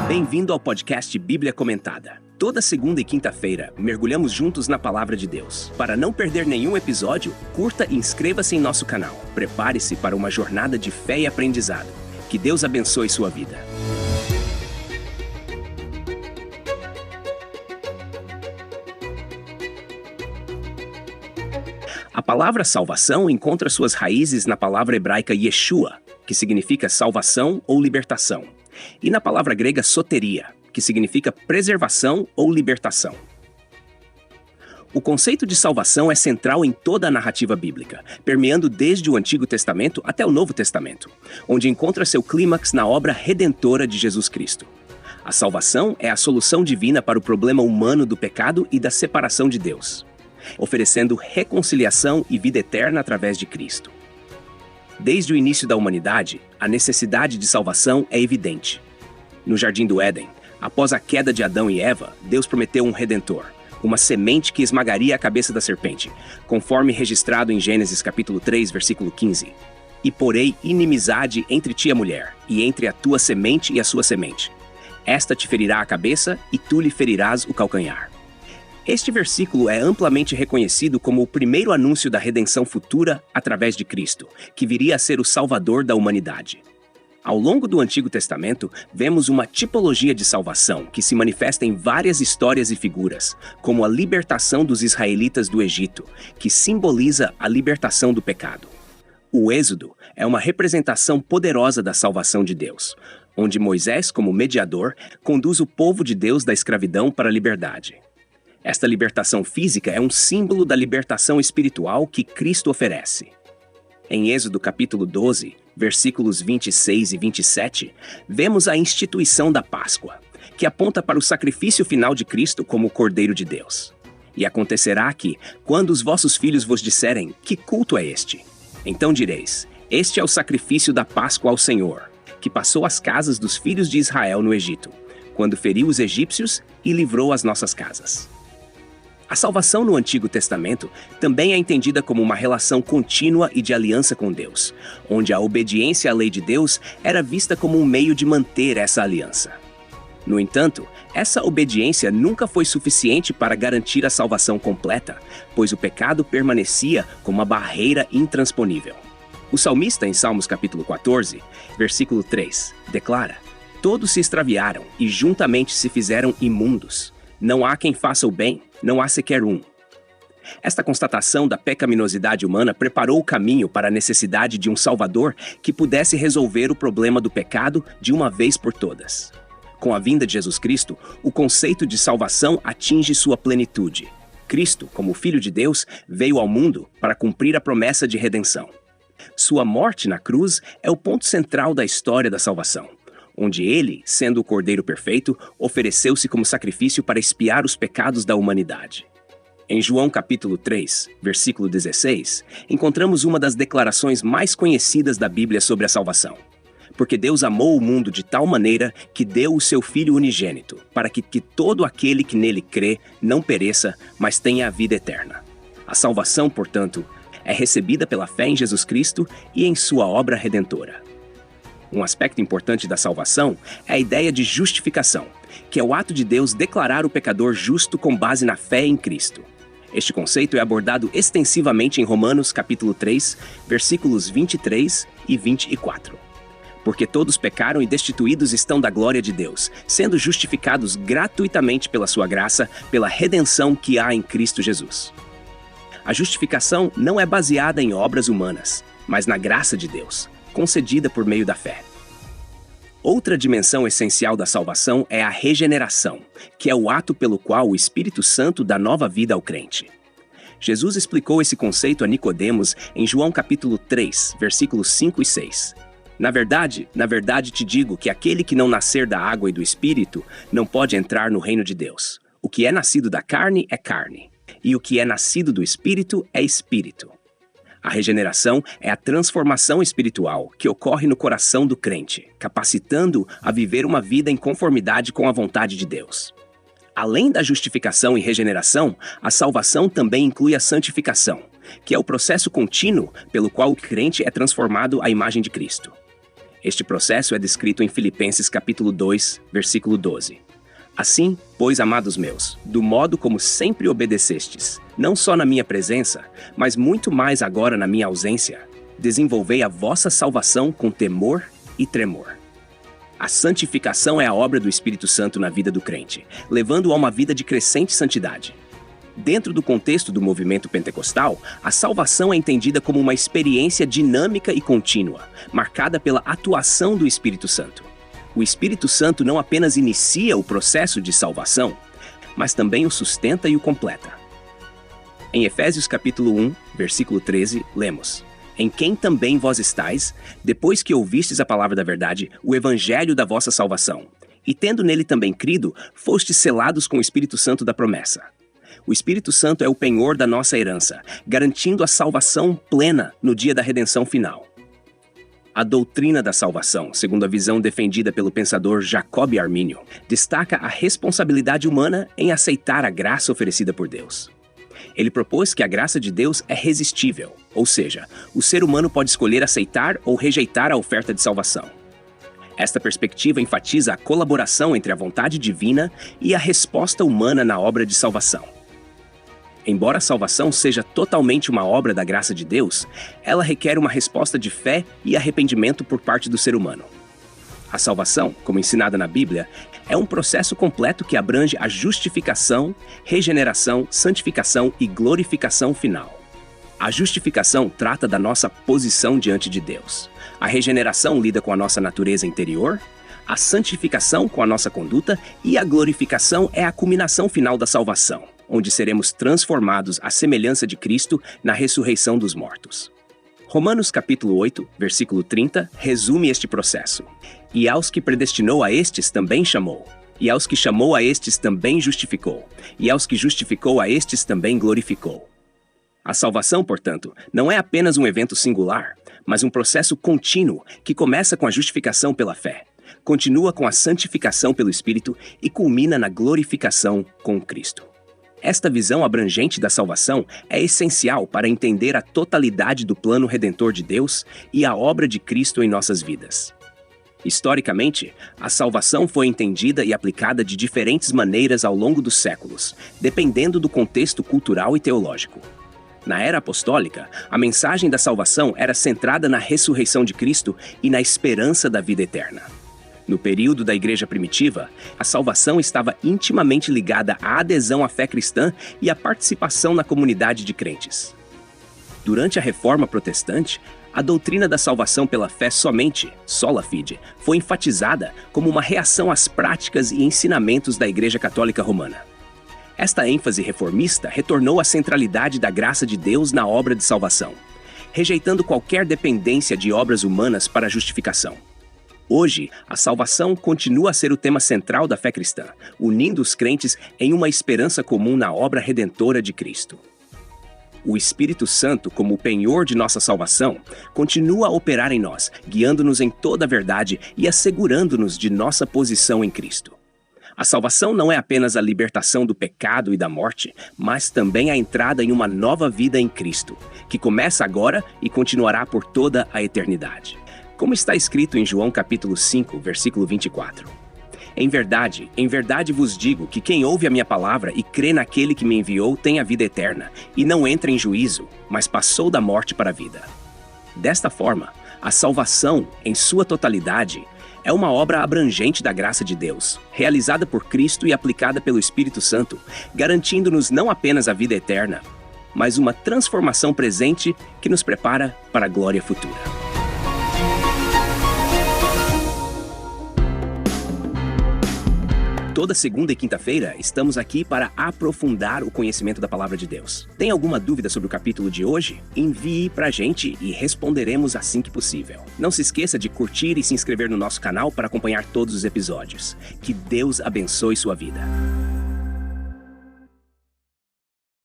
Bem-vindo ao podcast Bíblia Comentada. Toda segunda e quinta-feira, mergulhamos juntos na Palavra de Deus. Para não perder nenhum episódio, curta e inscreva-se em nosso canal. Prepare-se para uma jornada de fé e aprendizado. Que Deus abençoe sua vida. A palavra salvação encontra suas raízes na palavra hebraica Yeshua, que significa salvação ou libertação, e na palavra grega soteria, que significa preservação ou libertação. O conceito de salvação é central em toda a narrativa bíblica, permeando desde o Antigo Testamento até o Novo Testamento, onde encontra seu clímax na obra redentora de Jesus Cristo. A salvação é a solução divina para o problema humano do pecado e da separação de Deus, oferecendo reconciliação e vida eterna através de Cristo. Desde o início da humanidade, a necessidade de salvação é evidente. No Jardim do Éden, após a queda de Adão e Eva, Deus prometeu um redentor, uma semente que esmagaria a cabeça da serpente, conforme registrado em Gênesis capítulo 3, versículo 15. E porei inimizade entre ti e a mulher, e entre a tua semente e a sua semente. Esta te ferirá a cabeça, e tu lhe ferirás o calcanhar. Este versículo é amplamente reconhecido como o primeiro anúncio da redenção futura através de Cristo, que viria a ser o Salvador da humanidade. Ao longo do Antigo Testamento, vemos uma tipologia de salvação que se manifesta em várias histórias e figuras, como a libertação dos israelitas do Egito, que simboliza a libertação do pecado. O Êxodo é uma representação poderosa da salvação de Deus, onde Moisés, como mediador, conduz o povo de Deus da escravidão para a liberdade. Esta libertação física é um símbolo da libertação espiritual que Cristo oferece. Em Êxodo capítulo 12, versículos 26 e 27, vemos a instituição da Páscoa, que aponta para o sacrifício final de Cristo como o Cordeiro de Deus. E acontecerá que, quando os vossos filhos vos disserem, que culto é este? Então direis, este é o sacrifício da Páscoa ao Senhor, que passou as casas dos filhos de Israel no Egito, quando feriu os egípcios e livrou as nossas casas. A salvação no Antigo Testamento também é entendida como uma relação contínua e de aliança com Deus, onde a obediência à lei de Deus era vista como um meio de manter essa aliança. No entanto, essa obediência nunca foi suficiente para garantir a salvação completa, pois o pecado permanecia como uma barreira intransponível. O salmista, em Salmos capítulo 14, versículo 3, declara: "Todos se extraviaram e juntamente se fizeram imundos. Não há quem faça o bem, não há sequer um." Esta constatação da pecaminosidade humana preparou o caminho para a necessidade de um Salvador que pudesse resolver o problema do pecado de uma vez por todas. Com a vinda de Jesus Cristo, o conceito de salvação atinge sua plenitude. Cristo, como Filho de Deus, veio ao mundo para cumprir a promessa de redenção. Sua morte na cruz é o ponto central da história da salvação, onde ele, sendo o Cordeiro perfeito, ofereceu-se como sacrifício para expiar os pecados da humanidade. Em João capítulo 3, versículo 16, encontramos uma das declarações mais conhecidas da Bíblia sobre a salvação. Porque Deus amou o mundo de tal maneira que deu o seu Filho unigênito, para que todo aquele que nele crê não pereça, mas tenha a vida eterna. A salvação, portanto, é recebida pela fé em Jesus Cristo e em sua obra redentora. Um aspecto importante da salvação é a ideia de justificação, que é o ato de Deus declarar o pecador justo com base na fé em Cristo. Este conceito é abordado extensivamente em Romanos capítulo 3, versículos 23 e 24. Porque todos pecaram e destituídos estão da glória de Deus, sendo justificados gratuitamente pela sua graça, pela redenção que há em Cristo Jesus. A justificação não é baseada em obras humanas, mas na graça de Deus, concedida por meio da fé. Outra dimensão essencial da salvação é a regeneração, que é o ato pelo qual o Espírito Santo dá nova vida ao crente. Jesus explicou esse conceito a Nicodemos em João capítulo 3, versículos 5 e 6. Na verdade te digo que aquele que não nascer da água e do Espírito não pode entrar no reino de Deus. O que é nascido da carne é carne, e o que é nascido do Espírito é espírito. A regeneração é a transformação espiritual que ocorre no coração do crente, capacitando-o a viver uma vida em conformidade com a vontade de Deus. Além da justificação e regeneração, a salvação também inclui a santificação, que é o processo contínuo pelo qual o crente é transformado à imagem de Cristo. Este processo é descrito em Filipenses capítulo 2, versículo 12. Assim, pois, amados meus, do modo como sempre obedecestes, não só na minha presença, mas muito mais agora na minha ausência, desenvolvei a vossa salvação com temor e tremor. A santificação é a obra do Espírito Santo na vida do crente, levando-o a uma vida de crescente santidade. Dentro do contexto do movimento pentecostal, a salvação é entendida como uma experiência dinâmica e contínua, marcada pela atuação do Espírito Santo. O Espírito Santo não apenas inicia o processo de salvação, mas também o sustenta e o completa. Em Efésios capítulo 1, versículo 13, lemos: Em quem também vós estáis, depois que ouvistes a palavra da verdade, o evangelho da vossa salvação, e tendo nele também crido, fostes selados com o Espírito Santo da promessa. O Espírito Santo é o penhor da nossa herança, garantindo a salvação plena no dia da redenção final. A doutrina da salvação, segundo a visão defendida pelo pensador Jacob Armínio, destaca a responsabilidade humana em aceitar a graça oferecida por Deus. Ele propôs que a graça de Deus é resistível, ou seja, o ser humano pode escolher aceitar ou rejeitar a oferta de salvação. Esta perspectiva enfatiza a colaboração entre a vontade divina e a resposta humana na obra de salvação. Embora a salvação seja totalmente uma obra da graça de Deus, ela requer uma resposta de fé e arrependimento por parte do ser humano. A salvação, como ensinada na Bíblia, é um processo completo que abrange a justificação, regeneração, santificação e glorificação final. A justificação trata da nossa posição diante de Deus. A regeneração lida com a nossa natureza interior, a santificação com a nossa conduta e a glorificação é a culminação final da salvação, onde seremos transformados à semelhança de Cristo na ressurreição dos mortos. Romanos capítulo 8, versículo 30, resume este processo. E aos que predestinou a estes também chamou. E aos que chamou a estes também justificou. E aos que justificou a estes também glorificou. A salvação, portanto, não é apenas um evento singular, mas um processo contínuo que começa com a justificação pela fé, continua com a santificação pelo Espírito e culmina na glorificação com Cristo. Esta visão abrangente da salvação é essencial para entender a totalidade do plano redentor de Deus e a obra de Cristo em nossas vidas. Historicamente, a salvação foi entendida e aplicada de diferentes maneiras ao longo dos séculos, dependendo do contexto cultural e teológico. Na era apostólica, a mensagem da salvação era centrada na ressurreição de Cristo e na esperança da vida eterna. No período da Igreja primitiva, a salvação estava intimamente ligada à adesão à fé cristã e à participação na comunidade de crentes. Durante a Reforma Protestante, a doutrina da salvação pela fé somente, sola fide, foi enfatizada como uma reação às práticas e ensinamentos da Igreja Católica Romana. Esta ênfase reformista retornou à centralidade da graça de Deus na obra de salvação, rejeitando qualquer dependência de obras humanas para a justificação. Hoje, a salvação continua a ser o tema central da fé cristã, unindo os crentes em uma esperança comum na obra redentora de Cristo. O Espírito Santo, como o penhor de nossa salvação, continua a operar em nós, guiando-nos em toda a verdade e assegurando-nos de nossa posição em Cristo. A salvação não é apenas a libertação do pecado e da morte, mas também a entrada em uma nova vida em Cristo, que começa agora e continuará por toda a eternidade. Como está escrito em João capítulo 5, versículo 24. Em verdade vos digo que quem ouve a minha palavra e crê naquele que me enviou tem a vida eterna, e não entra em juízo, mas passou da morte para a vida. Desta forma, a salvação, em sua totalidade, é uma obra abrangente da graça de Deus, realizada por Cristo e aplicada pelo Espírito Santo, garantindo-nos não apenas a vida eterna, mas uma transformação presente que nos prepara para a glória futura. Toda segunda e quinta-feira, estamos aqui para aprofundar o conhecimento da Palavra de Deus. Tem alguma dúvida sobre o capítulo de hoje? Envie pra gente e responderemos assim que possível. Não se esqueça de curtir e se inscrever no nosso canal para acompanhar todos os episódios. Que Deus abençoe sua vida.